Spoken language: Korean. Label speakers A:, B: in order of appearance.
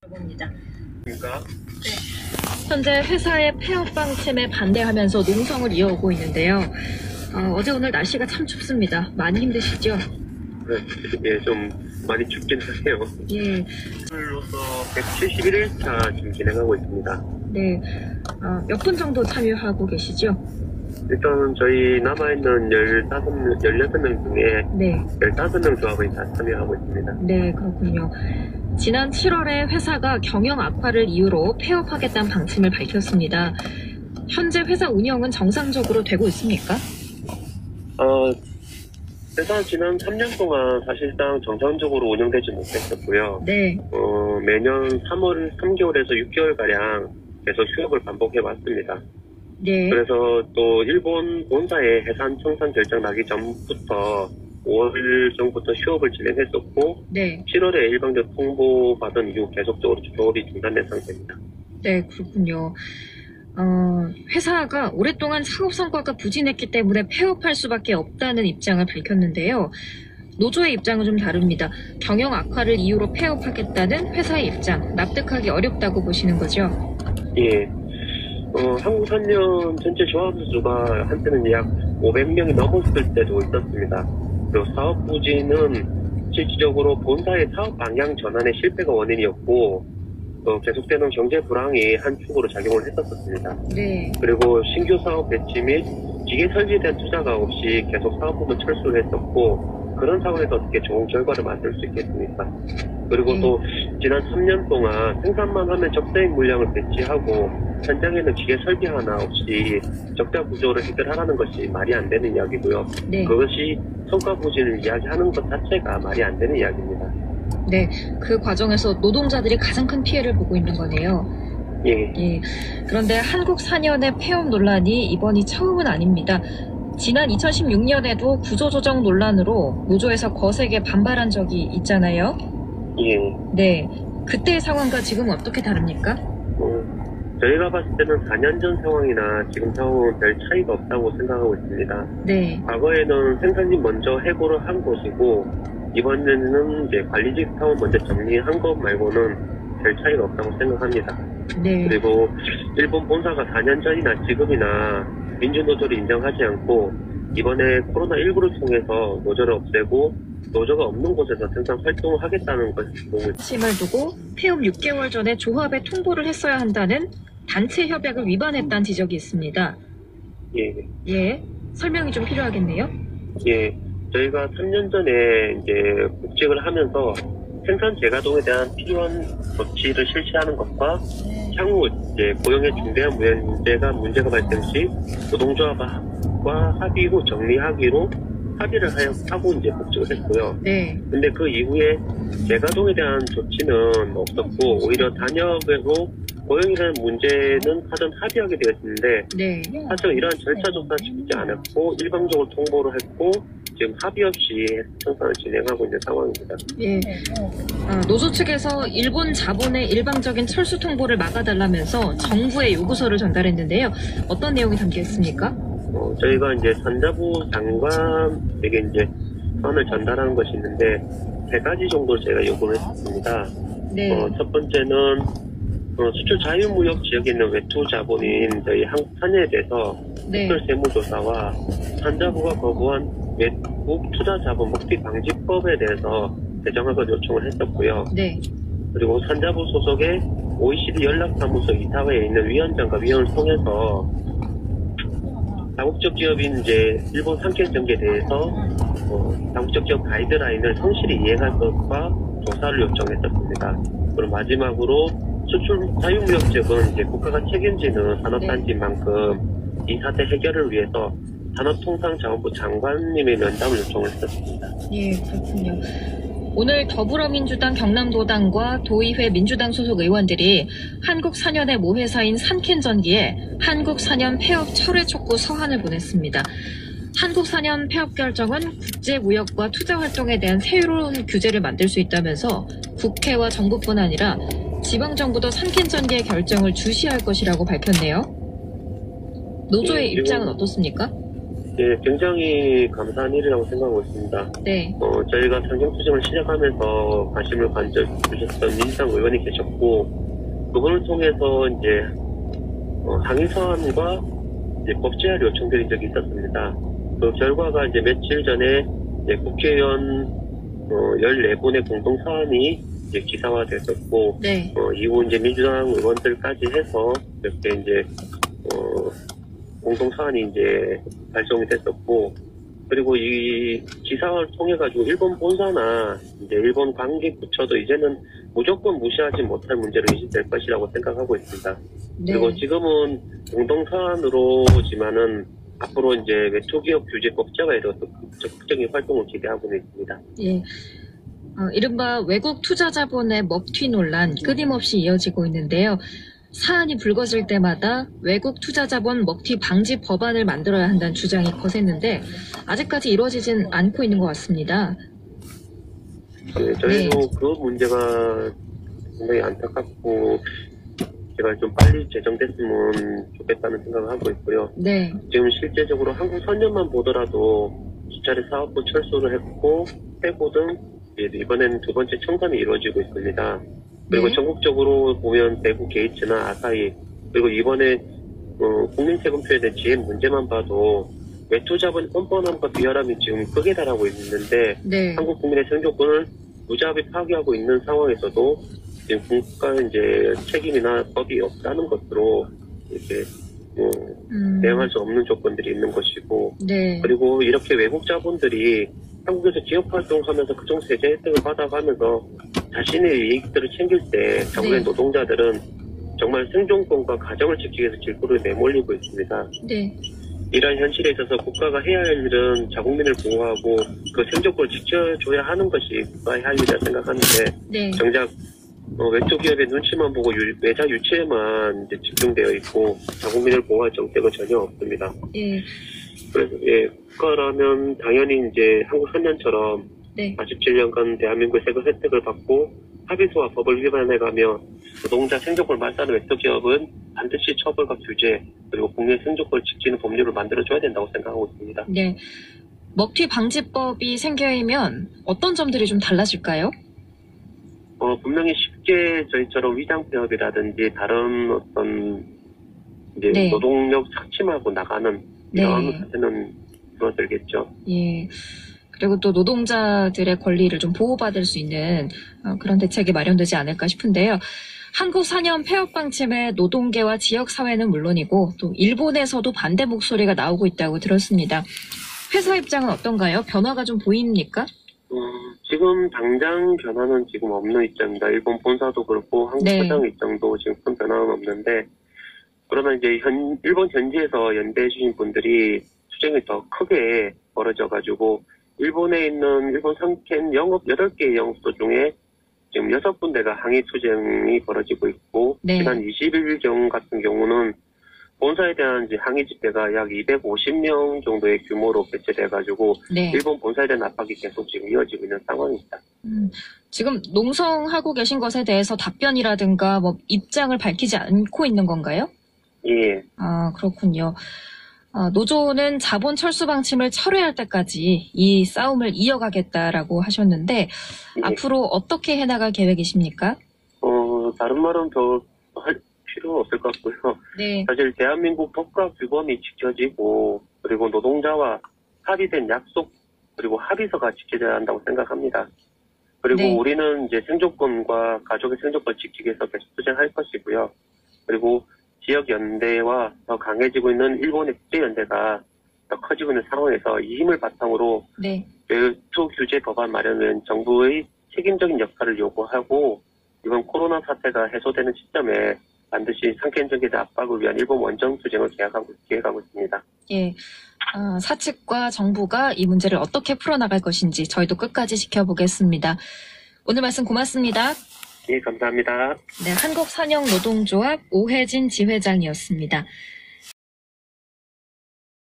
A: 봅니다.
B: 그러니까
A: 네. 현재 회사의 폐업 방침에 반대하면서 농성을 이어오고 있는데요. 어제 오늘 날씨가 참 춥습니다. 많이 힘드시죠?
B: 예, 좀 많이 춥긴 하네요.
A: 예.
B: 오늘로서 171일차 지금 진행하고 있습니다.
A: 네. 몇 분 정도 참여하고 계시죠?
B: 일단 저희 남아있는 16명 중에
A: 네.
B: 15명 조합원이 다 참여하고 있습니다.
A: 네, 그렇군요. 지난 7월에 회사가 경영 악화를 이유로 폐업하겠다는 방침을 밝혔습니다. 현재 회사 운영은 정상적으로 되고 있습니까?
B: 회사 지난 3년 동안 사실상 정상적으로 운영되지 못했었고요.
A: 네.
B: 매년 3개월에서 6개월가량 계속 휴업을 반복해 왔습니다.
A: 네.
B: 그래서 또 일본 본사의 해산 청산 결정 나기 전부터 5월 전부터 휴업을 진행했었고,
A: 네.
B: 7월에 일방적 통보받은 이후 계속적으로 휴업이 중단된 상태입니다.
A: 네, 그렇군요. 회사가 오랫동안 사업 성과가 부진했기 때문에 폐업할 수밖에 없다는 입장을 밝혔는데요. 노조의 입장은 좀 다릅니다. 경영 악화를 이유로 폐업하겠다는 회사의 입장, 납득하기 어렵다고 보시는 거죠?
B: 예. 한국산년 전체 조합 수가 한때는 약 500명이 넘었을 때도 있었습니다. 그리고 사업 부진은 실질적으로 본사의 사업 방향 전환의 실패가 원인이었고, 계속되는 경제 불황이 한 축으로 작용을 했었습니다.
A: 네.
B: 그리고 신규 사업 배치 및 기계 설비에 대한 투자가 없이 계속 사업부도 철수를 했었고, 그런 상황에서 어떻게 좋은 결과를 만들 수 있겠습니까? 그리고 또 지난 3년 동안 생산만 하면 적자인 물량을 배치하고 현장에는 기계 설비 하나 없이 적자 구조를 해결하라는 것이 말이 안 되는 이야기고요.
A: 네.
B: 그것이 성과 부진을 이야기하는 것 자체가 말이 안 되는 이야기입니다.
A: 네, 그 과정에서 노동자들이 가장 큰 피해를 보고 있는 거네요.
B: 예.
A: 예. 그런데 한국 산연의 폐업 논란이 이번이 처음은 아닙니다. 지난 2016년에도 구조조정 논란으로 노조에서 거세게 반발한 적이 있잖아요.
B: 예.
A: 네. 그때의 상황과 지금 어떻게 다릅니까?
B: 저희가 봤을 때는 4년 전 상황이나 지금 상황은 별 차이가 없다고 생각하고 있습니다.
A: 네.
B: 과거에는 생산직 먼저 해고를 한 것이고, 이번에는 이제 관리직 사원 먼저 정리한 것 말고는 별 차이가 없다고 생각합니다.
A: 네.
B: 그리고 일본 본사가 4년 전이나 지금이나 민주노조를 인정하지 않고, 이번에 코로나19를 통해서 노조를 없애고 노조가 없는 곳에서 생산 활동을 하겠다는 것을
A: 심을 두고 폐업 6개월 전에 조합에 통보를 했어야 한다는 단체 협약을 위반했다는 지적이 있습니다.
B: 예.
A: 예. 설명이 좀 필요하겠네요.
B: 예. 저희가 3년 전에 이제 복직을 하면서 생산 재가동에 대한 필요한 조치를 실시하는 것과 향후 이제 고용에 중대한 문제가 발생 시 노동조합과 합의 후 정리하기로 합의를 하고 이제 복직을 했고요.
A: 네. 근데
B: 그 이후에 재가동에 대한 조치는 없었고, 오히려 단역으로 고용이라는 문제는 사전 합의하게 되었는데,
A: 네.
B: 사실 이러한 절차조차 지키지 않았고 일방적으로 통보를 했고 지금 합의 없이 생산을 진행하고 있는 상황입니다.
A: 예. 노조 측에서 일본 자본의 일방적인 철수 통보를 막아달라면서 정부에 요구서를 전달했는데요. 어떤 내용이 담겨 있습니까?
B: 저희가 이제 산자부 장관에게 이제 서한을 전달하는 것이 있는데 3가지 정도 제가 요구를 했습니다.
A: 네.
B: 첫 번째는 수출 자유무역 지역에 있는 외투 자본인 저희 한국산연에 대해서
A: 네.
B: 수출 세무조사와 산자부가 거부한 외국 투자 자본 먹튀 방지법에 대해서 개정하고 요청을 했었고요.
A: 네.
B: 그리고 산자부 소속의 OECD 연락사무소 이사회에 있는 위원장과 위원을 통해서 다국적 기업인 이제 일본 산케 전기에 대해서 다국적 기업 가이드라인을 성실히 이행할 것과 조사를 요청했었습니다. 그리고 마지막으로 수출 자유무역적은 이제 국가가 책임지는 산업단지인 만큼 이 사태 해결을 위해서 산업통상자원부 장관님의 면담을 요청을 했었습니다.
A: 예, 그렇군요. 오늘 더불어민주당 경남도당과 도의회 민주당 소속 의원들이 한국산연의 모회사인 산켄전기에 한국산연 폐업 철회 촉구 서한을 보냈습니다. 한국산연 폐업 결정은 국제무역과 투자활동에 대한 새로운 규제를 만들 수 있다면서 국회와 정부뿐 아니라 지방정부도 산켄전기의 결정을 주시할 것이라고 밝혔네요. 노조의 입장은 어떻습니까?
B: 예, 굉장히 감사한 일이라고 생각하고 있습니다.
A: 네.
B: 저희가 상경투쟁을 시작하면서 관심을 가져주셨던 민주당 의원이 계셨고, 그분을 통해서 이제, 항의 사안과 이제 법제화를 요청드린 적이 있었습니다. 그 결과가 이제 며칠 전에 이제 국회의원 14분의 공동 사안이 이제 기사화됐었고,
A: 네.
B: 이후 이제 민주당 의원들까지 해서 이렇게 이제, 공동 사안이 이제 발송이 됐었고, 그리고 이 기사를 통해 가지고 일본 본사나 이제 일본 관계 부처도 이제는 무조건 무시하지 못할 문제로 인식될 것이라고 생각하고 있습니다.
A: 네.
B: 그리고 지금은 공동 사안으로지만은 앞으로 이제 외초기업 규제 법제화에 대해서 적극적인 활동을 기대하고 있습니다.
A: 예. 이른바 외국 투자 자본의 먹튀 논란 끊임없이 이어지고 있는데요. 사안이 불거질 때마다 외국 투자 자본 먹튀 방지 법안을 만들어야 한다는 주장이 거셌는데 아직까지 이루어지진 않고 있는 것 같습니다.
B: 네, 저희도 그 문제가 상당히 안타깝고 제가 좀 빨리 제정됐으면 좋겠다는 생각을 하고 있고요.
A: 네.
B: 지금 실제적으로 한국 선전만 보더라도 수차례 사업부 철수를 했고 해고 등 이번에는 두 번째 청산이 이루어지고 있습니다. 그리고
A: 네.
B: 전국적으로 보면 대구 게이츠나 아사히 그리고 이번에 국민세금표에 대한 지혜 문제만 봐도 외투자본 뻔뻔함과 비열함이 지금 극에 달하고 있는데
A: 네.
B: 한국 국민의 생존권을 무자비 파괴하고 있는 상황에서도 지금 국가 이제 책임이나 법이 없다는 것으로 이렇게 대응할 수 없는 조건들이 있는 것이고
A: 네.
B: 그리고 이렇게 외국 자본들이 한국에서 기업 활동하면서 그중 세제 혜택을 받아가면서 자신의 이익들을 챙길 때 정부의
A: 네.
B: 노동자들은 정말 생존권과 가정을 지키기 위해서 길거리에 내몰리고 있습니다.
A: 네.
B: 이러한 현실에 있어서 국가가 해야 할 일은 자국민을 보호하고 그 생존권을 지켜줘야 하는 것이 국가의 할 일이라 생각하는데
A: 네.
B: 정작 왼쪽 기업의 눈치만 보고 외자 유치에만 이제 집중되어 있고 자국민을 보호할 정책은 전혀 없습니다.
A: 예.
B: 그래서 국가라면 당연히 이제 한국 3년처럼
A: 네.
B: 47년간 대한민국의 세금 혜택을 받고 합의서와 법을 위반해가며 노동자 생존권을 말살하는 왼쪽기업은 반드시 처벌과 규제 그리고 국민의 생존권을 지키는 법률을 만들어줘야 된다고 생각하고 있습니다.
A: 네. 먹튀 방지법이 생기면 어떤 점들이 좀 달라질까요?
B: 분명히 쉽게 저희처럼 위장폐업이라든지 다른 어떤 이제
A: 네.
B: 노동력 착취하고 나가는 이런 사태는 줄어들겠죠.
A: 예. 그리고 또 노동자들의 권리를 좀 보호받을 수 있는 그런 대책이 마련되지 않을까 싶은데요. 한국 4년 폐업 방침에 노동계와 지역사회는 물론이고 또 일본에서도 반대 목소리가 나오고 있다고 들었습니다. 회사 입장은 어떤가요? 변화가 좀 보입니까?
B: 지금 당장 변화는 지금 없는 입장입니다. 일본 본사도 그렇고 한국
A: 네.
B: 사장 입장도 지금 큰 변화는 없는데 그러나 이제 일본 현지에서 연대해 주신 분들이 투쟁이 더 크게 벌어져가지고 일본에 있는 일본 상켄 영업 8개의 영업소 중에 지금 6군데가 항의 투쟁이 벌어지고 있고
A: 네.
B: 지난 20일경 같은 경우는 본사에 대한 이제 항의 집회가 약 250명 정도의 규모로 개최돼가지고
A: 네.
B: 일본 본사에 대한 압박이 계속 지금 이어지고 있는 상황입니다.
A: 지금 농성하고 계신 것에 대해서 답변이라든가 뭐 입장을 밝히지 않고 있는 건가요?
B: 예.
A: 아, 그렇군요. 노조는 자본 철수 방침을 철회할 때까지 이 싸움을 이어가겠다라고 하셨는데
B: 예.
A: 앞으로 어떻게 해나갈 계획이십니까?
B: 다른 말은 더 할 필요는 없을 것 같고요.
A: 네.
B: 사실 대한민국 법과 규범이 지켜지고 그리고 노동자와 합의된 약속 그리고 합의서가 지켜져야 한다고 생각합니다. 그리고
A: 네.
B: 우리는 이제 생존권과 가족의 생존권을 지키기 위해서 계속 투쟁할 것이고요. 그리고 지역 연대와 더 강해지고 있는 일본의 국제연대가 더 커지고 있는 상황에서 이 힘을 바탕으로
A: 네.
B: 외투 규제 법안 마련은 정부의 책임적인 역할을 요구하고 이번 코로나 사태가 해소되는 시점에 반드시 상権전개 압박을 위한 일본 원정 투쟁을 기획하고 있습니다.
A: 예. 사측과 정부가 이 문제를 어떻게 풀어나갈 것인지 저희도 끝까지 지켜보겠습니다. 오늘 말씀 고맙습니다.
B: 예, 감사합니다.
A: 네, 한국산영노동조합 오혜진 지회장이었습니다.